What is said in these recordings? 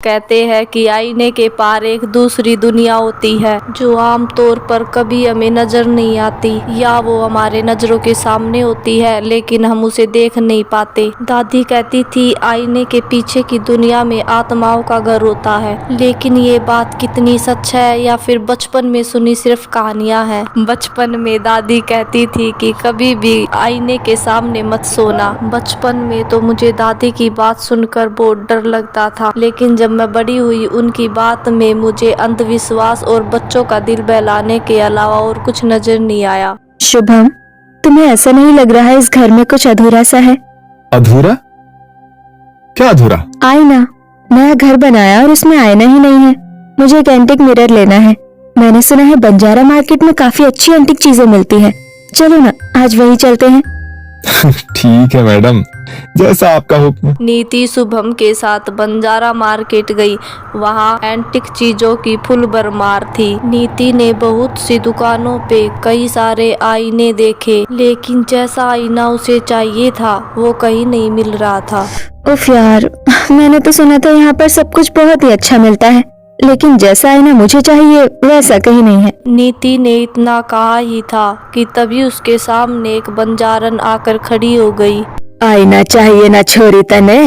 कहते हैं कि आईने के पार एक दूसरी दुनिया होती है जो आमतौर पर कभी हमें नजर नहीं आती, या वो हमारे नजरों के सामने होती है लेकिन हम उसे देख नहीं पाते। दादी कहती थी आईने के पीछे की दुनिया में आत्माओं का घर होता है, लेकिन ये बात कितनी सच है या फिर बचपन में सुनी सिर्फ कहानियां हैं। बचपन में दादी कहती थी कि कभी भी आईने के सामने मत सोना। बचपन में तो मुझे दादी की बात सुनकर बहुत डर लगता था, लेकिन जब मैं बड़ी हुई उनकी बात में मुझे अंधविश्वास और बच्चों का दिल बहलाने के अलावा और कुछ नजर नहीं आया। शुभम, तुम्हें ऐसा नहीं लग रहा है इस घर में कुछ अधूरा सा है? अधूरा? क्या अधूरा? आईना, नया घर बनाया और उसमें आईना ही नहीं है। मुझे एक एंटिक मिरर लेना है। मैंने सुना है बंजारा मार्केट में काफी अच्छी एंटिक चीजें मिलती हैं। चलो ना, आज वही चलते हैं। ठीक है मैडम, जैसा आपका हुक्म। नीति शुभम के साथ बंजारा मार्केट गई। वहाँ एंटिक चीजों की फुल भरमार थी। नीति ने बहुत सी दुकानों पे कई सारे आईने देखे, लेकिन जैसा आईना उसे चाहिए था वो कहीं नहीं मिल रहा था। उफ यार, मैंने तो सुना था यहाँ पर सब कुछ बहुत ही अच्छा मिलता है, लेकिन जैसा आईना मुझे चाहिए वैसा कहीं नहीं है। नीति ने इतना कहा ही था कि तभी उसके सामने एक बंजारन आकर खड़ी हो गई। आईना चाहिए ना छोरी तने,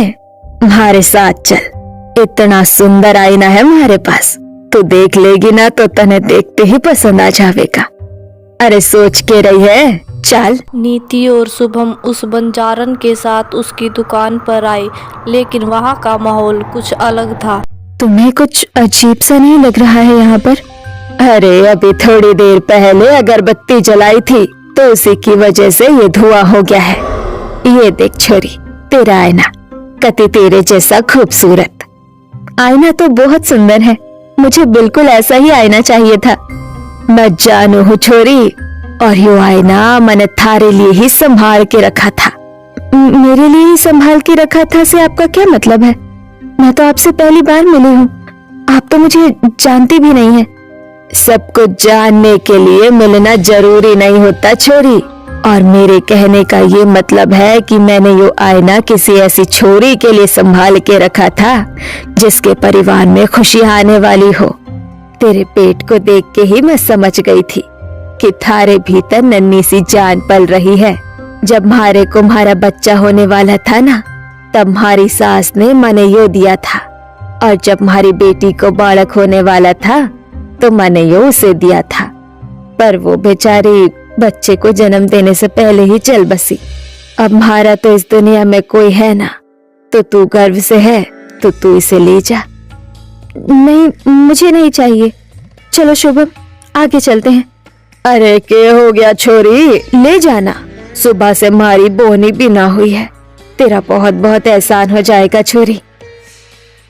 हमारे साथ चल। इतना सुंदर आईना है हमारे पास, तू देख लेगी ना तो तने देखते ही पसंद आ जाएगा। अरे सोच के रही है, चल। नीति और शुभम उस बंजारन के साथ उसकी दुकान पर आए, लेकिन वहाँ का माहौल कुछ अलग था। तुम्हें कुछ अजीब सा नहीं लग रहा है यहाँ पर? अरे अभी थोड़ी देर पहले अगरबत्ती जलाई थी तो उसी की वजह से ये धुआं हो गया है। ये देख छोरी, तेरा आईना कति तेरे जैसा खूबसूरत। आईना तो बहुत सुंदर है, मुझे बिल्कुल ऐसा ही आईना चाहिए था। मैं जानू हूँ छोरी, और यो आईना मैंने थारे लिए ही संभाल के रखा था। मेरे लिए ही संभाल के रखा था से आपका क्या मतलब है? मैं तो आपसे पहली बार मिली हूँ, आप तो मुझे जानती भी नहीं है। सब कुछ जानने के लिए मिलना जरूरी नहीं होता छोरी, और मेरे कहने का ये मतलब है कि मैंने ये आईना किसी ऐसी छोरी के लिए संभाल के रखा था जिसके परिवार में खुशी आने वाली हो। तेरे पेट को देख के ही मैं समझ गई थी कि थारे भीतर नन्ही सी जान पल रही है। जब म्हारे को म्हारा बच्चा होने वाला था ना, तब हमारी सास ने मने यो दिया था, और जब हमारी बेटी को बालक होने वाला था तो मैंने यो उसे दिया था, पर वो बेचारी बच्चे को जन्म देने से पहले ही चल बसी। अब हमारा तो इस दुनिया में कोई है ना, तो तू गर्व से है तो तू इसे ले जा। नहीं, मुझे नहीं चाहिए। चलो शुभम, आगे चलते हैं। अरे के हो गया छोरी, ले जाना। सुबह से हमारी बोनी भी ना हुई है, तेरा बहुत बहुत एहसान हो जाएगा छोरी।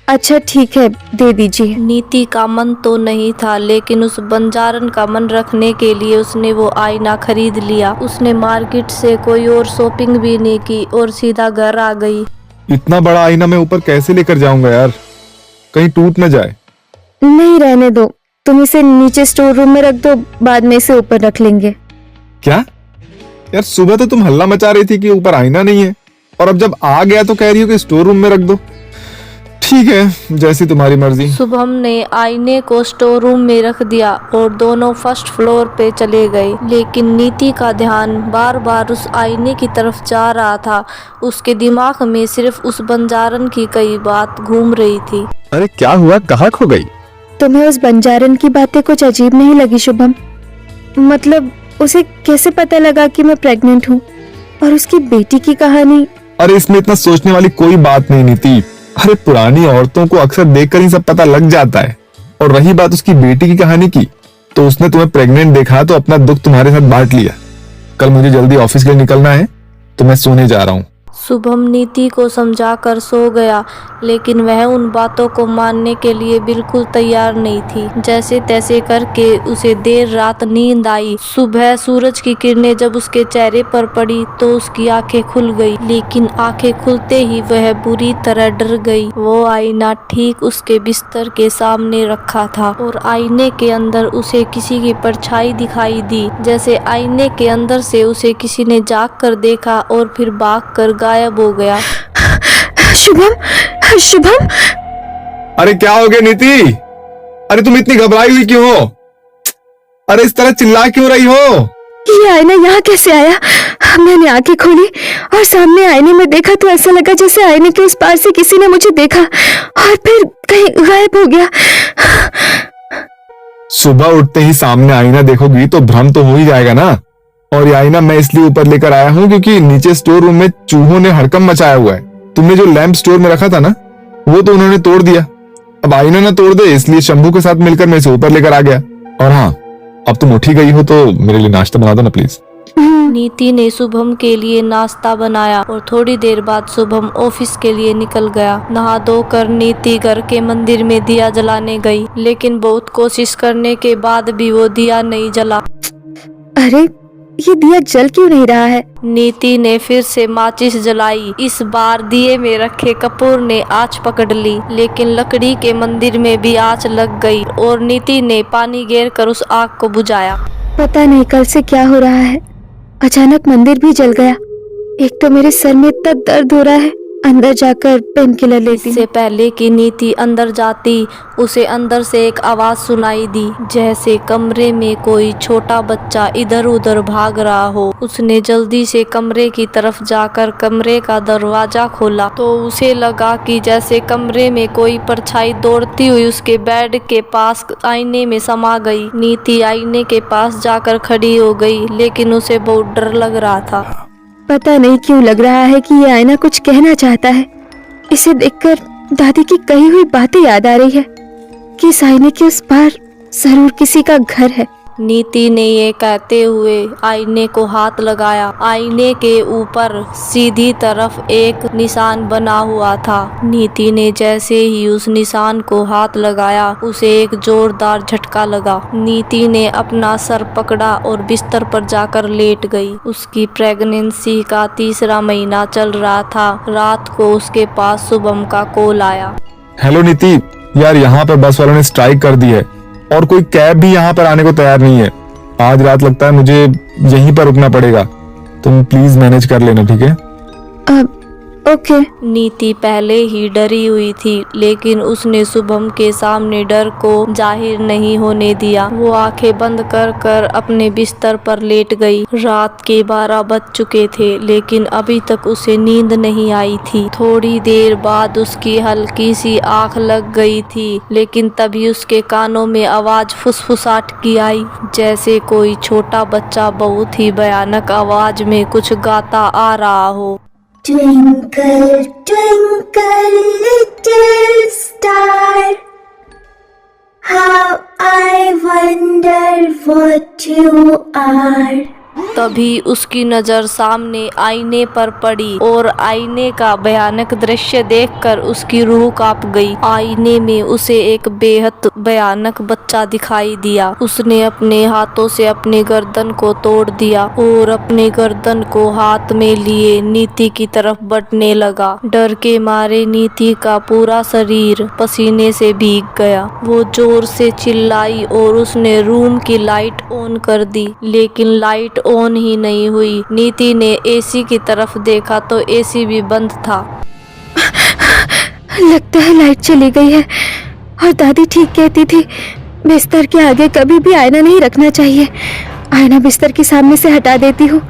अच्छा ठीक है, दे दीजिए। नीति का मन तो नहीं था, लेकिन उस बंजारन का मन रखने के लिए उसने वो आईना खरीद लिया। उसने मार्केट से कोई और शॉपिंग भी नहीं की और सीधा घर आ गई। इतना बड़ा आईना मैं ऊपर कैसे लेकर जाऊंगा यार, कहीं टूट न जाए। नहीं, रहने दो, तुम इसे नीचे स्टोर रूम में रख दो, बाद में इसे ऊपर रख लेंगे। क्या यार, सुबह तो तुम हल्ला मचा रही थी कि ऊपर आईना नहीं है, और अब जब आ गया तो कह रही हो कि स्टोर रूम में रख दो। ठीक है, जैसी तुम्हारी मर्जी। शुभम ने आईने को स्टोर रूम में रख दिया और दोनों फर्स्ट फ्लोर पे चले गए, लेकिन नीति का ध्यान बार बार उस आईने की तरफ जा रहा था। उसके दिमाग में सिर्फ उस बंजारन की कई बात घूम रही थी। अरे क्या हुआ, कहाँ खो गई? तुम्हें उस बंजारन की बातें कुछ अजीब नहीं लगी शुभम? मतलब उसे कैसे पता लगा कि मैं प्रेग्नेंट हूँ? और उसकी बेटी की कहानी? अरे इसमें इतना सोचने वाली कोई बात नहीं नीति। अरे पुरानी औरतों को अक्सर देखकर ही सब पता लग जाता है। और रही बात उसकी बेटी की कहानी की, तो उसने तुम्हें प्रेग्नेंट देखा तो अपना दुख तुम्हारे साथ बांट लिया। कल मुझे जल्दी ऑफिस के लिए निकलना है, तो मैं सोने जा रहा हूँ। शुभम नीति को समझाकर सो गया, लेकिन वह उन बातों को मानने के लिए बिल्कुल तैयार नहीं थी। जैसे तैसे करके उसे देर रात नींद आई। सुबह सूरज की किरणें जब उसके चेहरे पर पड़ी तो उसकी आंखें खुल गई, लेकिन आंखें खुलते ही वह बुरी तरह डर गई। वो आईना ठीक उसके बिस्तर के सामने रखा था और आईने के अंदर उसे किसी की परछाई दिखाई दी, जैसे आईने के अंदर से उसे किसी ने जाग कर देखा और फिर भाग कर गायब हो गया। शुभम, शुभम, अरे क्या हो गया नीति? अरे तुम इतनी घबराई हुई क्यों हो? अरे इस तरह चिल्ला क्यों रही हो? ये आईना यहाँ कैसे आया? मैंने आंखें खोली और सामने आईने में देखा तो ऐसा लगा जैसे आईने के उस पार से किसी ने मुझे देखा और फिर कहीं गायब हो गया। सुबह उठते ही सामने आईना देखोगी तो भ्रम तो हो ही जाएगा ना। और ये आईना मैं इसलिए ऊपर लेकर आया हूँ क्योंकि नीचे स्टोर रूम में चूहों ने हड़कंप मचाया हुआ है। तुमने जो लैंप स्टोर में रखा था ना, वो तो उन्होंने तोड़ दिया। अब आईना ना तोड़ दे, इसलिए शंभू के साथ मिलकर मैं इसे ऊपर लेकर आ गया। और हाँ, अब तुम उठी गई हो तो मेरे लिए नाश्ता बना दो ना प्लीज। नीति ने शुभम के लिए नाश्ता बनाया और थोड़ी देर बाद शुभम ऑफिस के लिए निकल गया। नहा धोकर नीति घर के मंदिर में दिया जलाने गई, लेकिन बहुत कोशिश करने के बाद भी वो दिया नहीं जला। अरे ये दिया जल क्यों नहीं रहा है? नीति ने फिर से माचिस जलाई। इस बार दिए में रखे कपूर ने आंच पकड़ ली, लेकिन लकड़ी के मंदिर में भी आंच लग गई और नीति ने पानी घेर कर उस आग को बुझाया। पता नहीं कल से क्या हो रहा है, अचानक मंदिर भी जल गया। एक तो मेरे सर में इतना दर्द हो रहा है, अंदर जाकर पेन किलर लेती। इससे पहले कि नीति अंदर जाती, उसे अंदर से एक आवाज सुनाई दी, जैसे कमरे में कोई छोटा बच्चा इधर उधर भाग रहा हो। उसने जल्दी से कमरे की तरफ जाकर कमरे का दरवाजा खोला तो उसे लगा कि जैसे कमरे में कोई परछाई दौड़ती हुई उसके बेड के पास आईने में समा गई। नीति आईने के पास जाकर खड़ी हो गई, लेकिन उसे बहुत डर लग रहा था। पता नहीं क्यों लग रहा है कि ये आईना कुछ कहना चाहता है। इसे देखकर दादी की कही हुई बातें याद आ रही है कि इस आईने के उस पार जरूर किसी का घर है। नीति ने ये कहते हुए आईने को हाथ लगाया। आईने के ऊपर सीधी तरफ एक निशान बना हुआ था। नीति ने जैसे ही उस निशान को हाथ लगाया, उसे एक जोरदार झटका लगा। नीति ने अपना सर पकड़ा और बिस्तर पर जाकर लेट गई। उसकी प्रेगनेंसी का 3रा महीना चल रहा था। रात को उसके पास शुभम का कॉल आया। हेलो नीति, यार यहाँ पर बस वालों ने स्ट्राइक कर दी है और कोई कैब भी यहाँ पर आने को तैयार नहीं है। आज रात लगता है मुझे यहीं पर रुकना पड़ेगा। तुम प्लीज मैनेज कर लेना, ठीक है? ओके। नीति पहले ही डरी हुई थी, लेकिन उसने शुभम के सामने डर को जाहिर नहीं होने दिया। वो आंखें बंद कर कर अपने बिस्तर पर लेट गई। रात के 12 बज चुके थे, लेकिन अभी तक उसे नींद नहीं आई थी। थोड़ी देर बाद उसकी हल्की सी आंख लग गई थी, लेकिन तभी उसके कानों में आवाज फुसफुसाहट की आई, जैसे कोई छोटा बच्चा बहुत ही भयानक आवाज में कुछ गाता आ रहा हो। Twinkle, twinkle, little star, how I wonder what you are. तभी उसकी नजर सामने आईने पर पड़ी और आईने का भयानक दृश्य देखकर उसकी रूह कांप गई। आईने में उसे एक बेहद भयानक बच्चा दिखाई दिया। उसने अपने हाथों से अपनी गर्दन को तोड़ दिया और अपनी गर्दन को हाथ में लिए नीति की तरफ बढ़ने लगा। डर के मारे नीति का पूरा शरीर पसीने से भीग गया। वो जोर से चिल्लाई और उसने रूम की लाइट ऑन कर दी, लेकिन लाइट ऑन ही नहीं हुई। नीति ने एसी की तरफ देखा तो एसी भी बंद था। लगता है लाइट चली गई है। और दादी ठीक कहती थी, बिस्तर के आगे कभी भी आईना नहीं रखना चाहिए। आईना बिस्तर के सामने से हटा देती हूँ।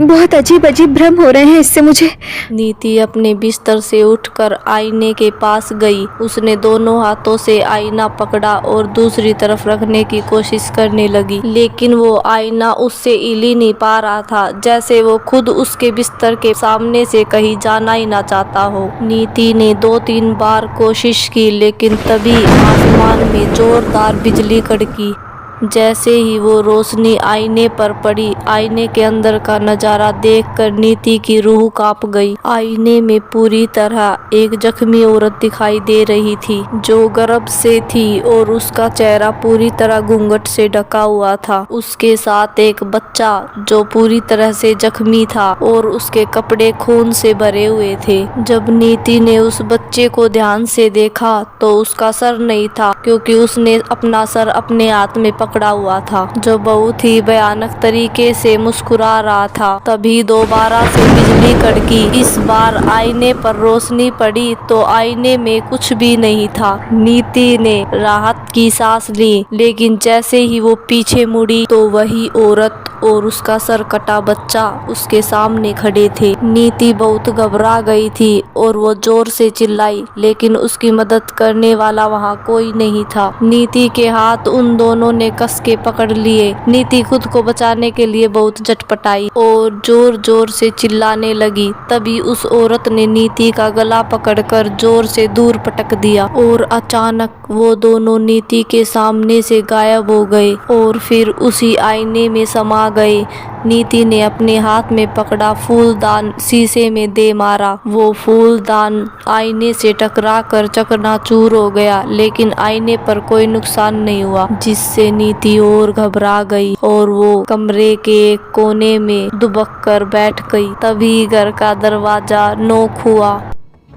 बहुत अजीब अजीब भ्रम हो रहे हैं इससे मुझे। नीति अपने बिस्तर से उठकर आईने के पास गई। उसने दोनों हाथों से आईना पकड़ा और दूसरी तरफ रखने की कोशिश करने लगी, लेकिन वो आईना उससे हिल ही नहीं पा रहा था, जैसे वो खुद उसके बिस्तर के सामने से कहीं जाना ही ना चाहता हो। नीति ने 2-3 बार कोशिश की, लेकिन तभी आसमान में जोरदार बिजली कड़की। जैसे ही वो रोशनी आईने पर पड़ी, आईने के अंदर का नजारा देखकर नीति की रूह कांप गई। आईने में पूरी तरह एक जख्मी औरत दिखाई दे रही थी, जो गर्भ से थी और उसका चेहरा पूरी तरह घूंघट से ढका हुआ था। उसके साथ एक बच्चा जो पूरी तरह से जख्मी था और उसके कपड़े खून से भरे हुए थे। जब नीति ने उस बच्चे को ध्यान से देखा तो उसका सर नहीं था, क्योंकि उसने अपना सर अपने हाथ में पकड़ा हुआ था, जो बहुत ही भयानक तरीके से मुस्कुरा रहा था। तभी दोबारा से बिजली कड़की। इस बार आईने पर रोशनी पड़ी तो आईने में कुछ भी नहीं था। नीति ने राहत की सांस ली, लेकिन जैसे ही वो पीछे मुड़ी तो वही औरत और उसका सर कटा बच्चा उसके सामने खड़े थे। नीति बहुत घबरा गई थी और वो जोर से चिल्लाई, लेकिन उसकी मदद करने वाला वहाँ कोई नहीं था। नीति के हाथ उन दोनों ने कस के पकड़ लिए। नीति खुद को बचाने के लिए बहुत झटपटाई और जोर जोर से चिल्लाने लगी। तभी उस औरत ने नीति का गला पकड़कर जोर से दूर पटक दिया और अचानक वो दोनों नीति के सामने से गायब हो गए और फिर उसी आईने में समा गए। नीति ने अपने हाथ में पकड़ा फूलदान शीशे में दे मारा। वो फूलदान आईने से टकरा कर चकनाचूर हो गया, लेकिन आईने पर कोई नुकसान नहीं हुआ, जिससे नीति और घबरा गई और वो कमरे के एक कोने में दुबक कर बैठ गई। तभी घर का दरवाजा नॉक हुआ।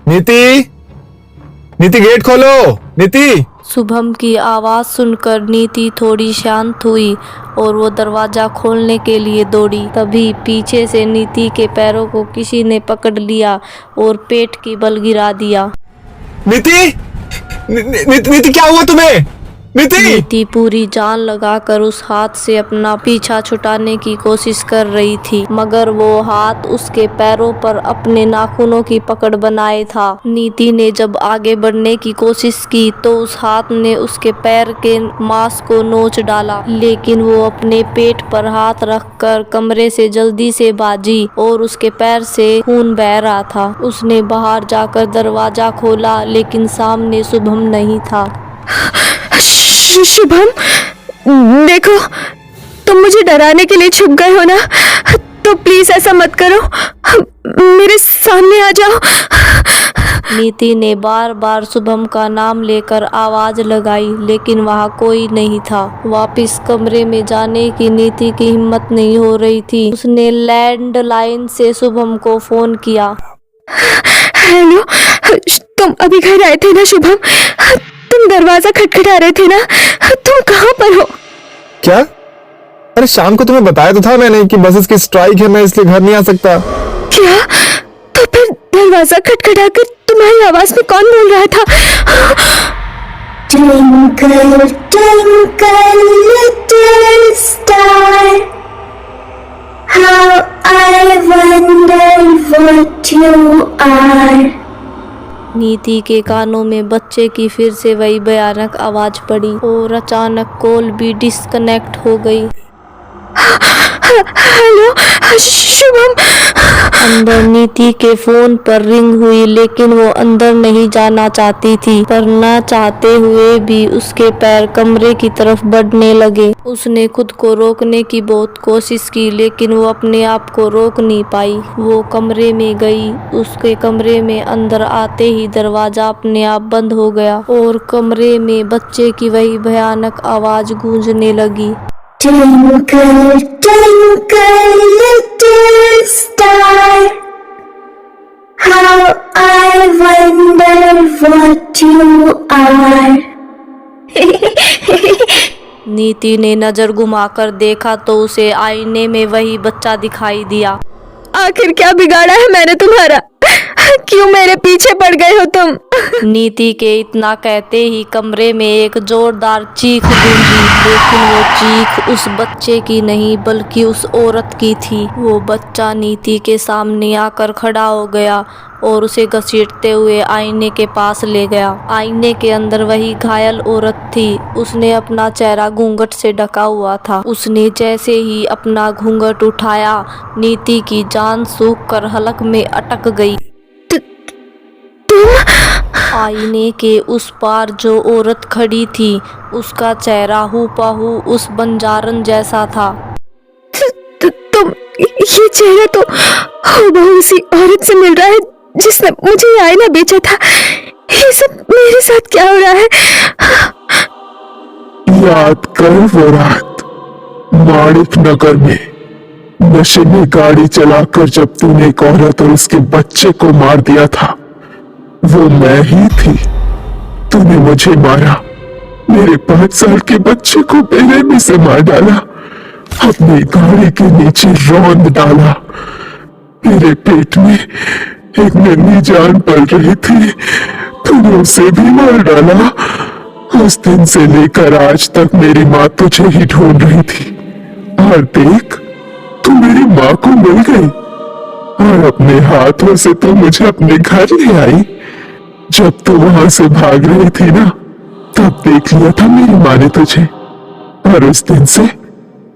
नीति, नीति गेट खोलो, नीति। शुभम की आवाज सुनकर नीति थोड़ी शांत हुई और वो दरवाजा खोलने के लिए दौड़ी। तभी पीछे से नीति के पैरों को किसी ने पकड़ लिया और पेट की बल गिरा दिया। नीति, नीति क्या हुआ तुम्हें? नीति पूरी जान लगाकर उस हाथ से अपना पीछा छुटाने की कोशिश कर रही थी, मगर वो हाथ उसके पैरों पर अपने नाखूनों की पकड़ बनाए था। नीति ने जब आगे बढ़ने की कोशिश की तो उस हाथ ने उसके पैर के मांस को नोच डाला, लेकिन वो अपने पेट पर हाथ रखकर कमरे से जल्दी से भागी और उसके पैर से खून बह रहा था। उसने बाहर जाकर दरवाजा खोला, लेकिन सामने शुभम नहीं था। शुभम, देखो, तुम मुझे डराने के लिए छुप गए हो ना, तो प्लीज ऐसा मत करो, मेरे सामने आ जाओ। नीति ने बार बार शुभम का नाम लेकर आवाज लगाई, लेकिन वहाँ कोई नहीं था। वापिस कमरे में जाने की नीति की हिम्मत नहीं हो रही थी। उसने लैंडलाइन से शुभम को फोन किया। हेलो, तुम अभी घर आए थे ना शुभम? तुम दरवाजा खटखटा रहे थे ना, तुम कहाँ पर हो? क्या? अरे शाम को तुम्हें बताया तो था मैंने कि बसेस की स्ट्राइक है, मैं इसलिए घर नहीं आ सकता। क्या? तो फिर दरवाजा खटखटाकर तुम्हारी आवाज में कौन बोल रहा था? Twinkle, twinkle, little star, how I wonder what you are. नीति के कानों में बच्चे की फिर से वही भयानक आवाज पड़ी और अचानक कॉल भी डिस्कनेक्ट हो गई। हेलो शुभम। अंदर नीति के फोन पर रिंग हुई, लेकिन वो अंदर नहीं जाना चाहती थी, पर ना चाहते हुए भी उसके पैर कमरे की तरफ बढ़ने लगे। उसने खुद को रोकने की बहुत कोशिश की, लेकिन वो अपने आप को रोक नहीं पाई। वो कमरे में गई। उसके कमरे में अंदर आते ही दरवाजा अपने आप बंद हो गया और कमरे में बच्चे की वही भयानक आवाज गूंजने लगी। Twinkle, twinkle, little star, how I wonder what you are. नीति ने नजर घुमाकर देखा तो उसे आईने में वही बच्चा दिखाई दिया। आखिर क्या बिगाड़ा है मैंने तुम्हारा? क्यों मेरे पीछे पड़ गए हो तुम? नीति के इतना कहते ही कमरे में एक जोरदार चीख गूंजी, लेकिन वो चीख उस बच्चे की नहीं बल्कि उस औरत की थी। वो बच्चा नीति के सामने आकर खड़ा हो गया और उसे घसीटते हुए आईने के पास ले गया। आईने के अंदर वही घायल औरत थी। उसने अपना चेहरा घूंघट से ढका हुआ था। उसने जैसे ही अपना घूंघट उठाया, नीति की जान सूख कर हलक में अटक गई। आईने के उस पार जो औरत खड़ी थी, उसका चेहरा हूबहू उस बंजारन जैसा था। तुम, ये चेहरा तो हूबहू उसी औरत से मिल रहा है जिसने मुझे ये आईना बेचा था। ये सब मेरे साथ क्या हो रहा है? याद कर वो रात माणिक नगर में नशे में गाड़ी चलाकर जब तूने एक औरत और उसके बच्चे को मार दिया था, वो मैं ही थी। तूने मुझे मारा, मेरे 5 साल के बच्चे को बेरहमी से मार डाला, अपनी गाड़ी के नीचे रौंद डाला। मेरे पेट में एक नन्ही जान पल रही थी, तूने उसे भी मार डाला। उस दिन से लेकर आज तक मेरी माँ तुझे ही ढूंढ रही थी, और देख तू मेरी माँ को मिल गई, और अपने हाथों से तू मुझे अपने घर ले आई। जब तू वहां से भाग रही थी ना, तब देख लिया था मेरी माँ ने तुझे, और उस दिन से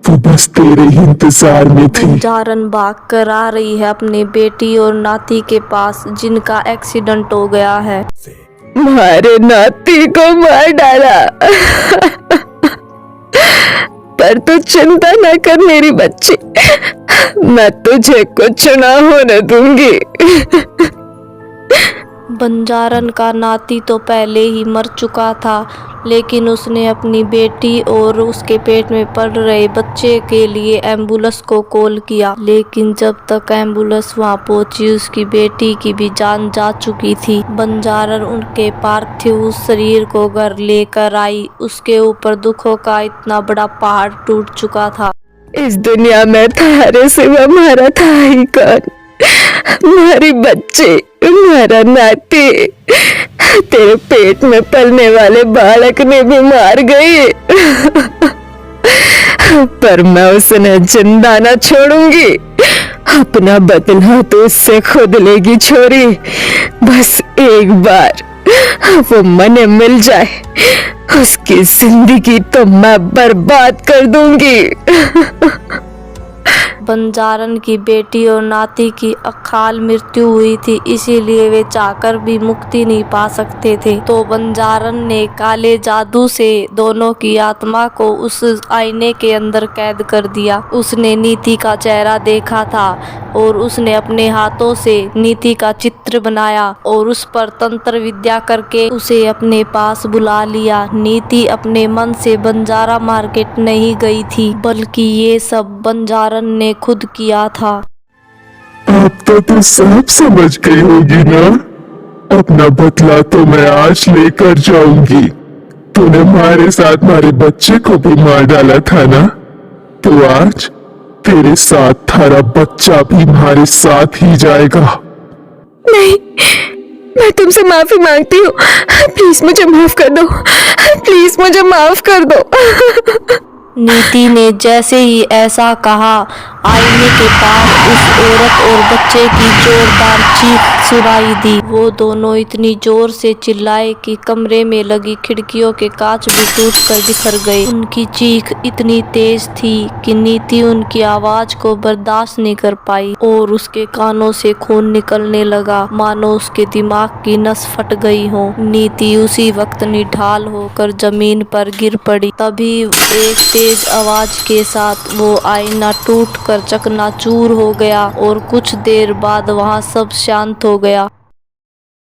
वो बस तेरे ही इंतजार में थी। बंजारन भाग कर आ रही है अपनी बेटी और नाती के पास, जिनका एक्सीडेंट हो गया है। मारे नाती को मार डाला। पर तू चिंता न कर मेरी बच्ची, मैं तुझे कुछ ना होने दूंगी। बंजारन का नाती तो पहले ही मर चुका था, लेकिन उसने अपनी बेटी और उसके पेट में पल रहे बच्चे के लिए एम्बुलेंस को कॉल किया, लेकिन जब तक एम्बुलेंस वहां पहुंची उसकी बेटी की भी जान जा चुकी थी। बंजारन उनके पार्थिव शरीर को घर लेकर आई। उसके ऊपर दुखों का इतना बड़ा पहाड़ टूट चुका था। इस दुनिया में थारे सिवा मारा था ही कौन? मारी बच्चे, मारा नाती, तेरे पेट में पलने वाले बालक ने भी मार गई। पर मैं उसे जिंदा न छोड़ूंगी। अपना बदला तो उससे खुद लेगी छोरी। बस एक बार वो मने मिल जाए, उसकी जिंदगी तो मैं बर्बाद कर दूंगी। बंजारन की बेटी और नाती की अकाल मृत्यु हुई थी, इसीलिए वे चाहकर भी मुक्ति नहीं पा सकते थे। तो बंजारन ने काले जादू से दोनों की आत्मा को उस आईने के अंदर कैद कर दिया। उसने नीति का चेहरा देखा था और उसने अपने हाथों से नीति का चित्र बनाया और उस पर तंत्र विद्या करके उसे अपने पास बुला लिया। नीति अपने मन से बंजारा मार्केट नहीं गई थी, बल्कि ये सब बंजारन ने खुद किया था। अब तो तू सब समझ गई होगी ना। अपना बदला तो मैं आज लेकर जाऊंगी। तूने हमारे साथ हमारे बच्चे को भी मार डाला था ना, तो आज तेरे साथ थारा बच्चा भी हमारे साथ ही जाएगा। नहीं, मैं तुमसे माफी मांगती हूँ। प्लीज मुझे माफ कर दो, प्लीज मुझे माफ कर दो। नीति ने जैसे ही ऐसा कहा, आईने के पास उस औरत और बच्चे की जोरदार चीख सुनाई दी। वो दोनों इतनी जोर से चिल्लाए कि कमरे में लगी खिड़कियों के कांच भी टूटकर बिखर गए। उनकी चीख इतनी तेज थी कि नीति उनकी आवाज को बर्दाश्त नहीं कर पाई और उसके कानों से खून निकलने लगा, मानो उसके दिमाग की नस फट गई हो। नीति उसी वक्त निढाल होकर जमीन पर गिर पड़ी। तभी एक तेज आवाज के साथ वो आईना टूटकर चकनाचूर हो गया और कुछ देर बाद वहां सब शांत हो गया।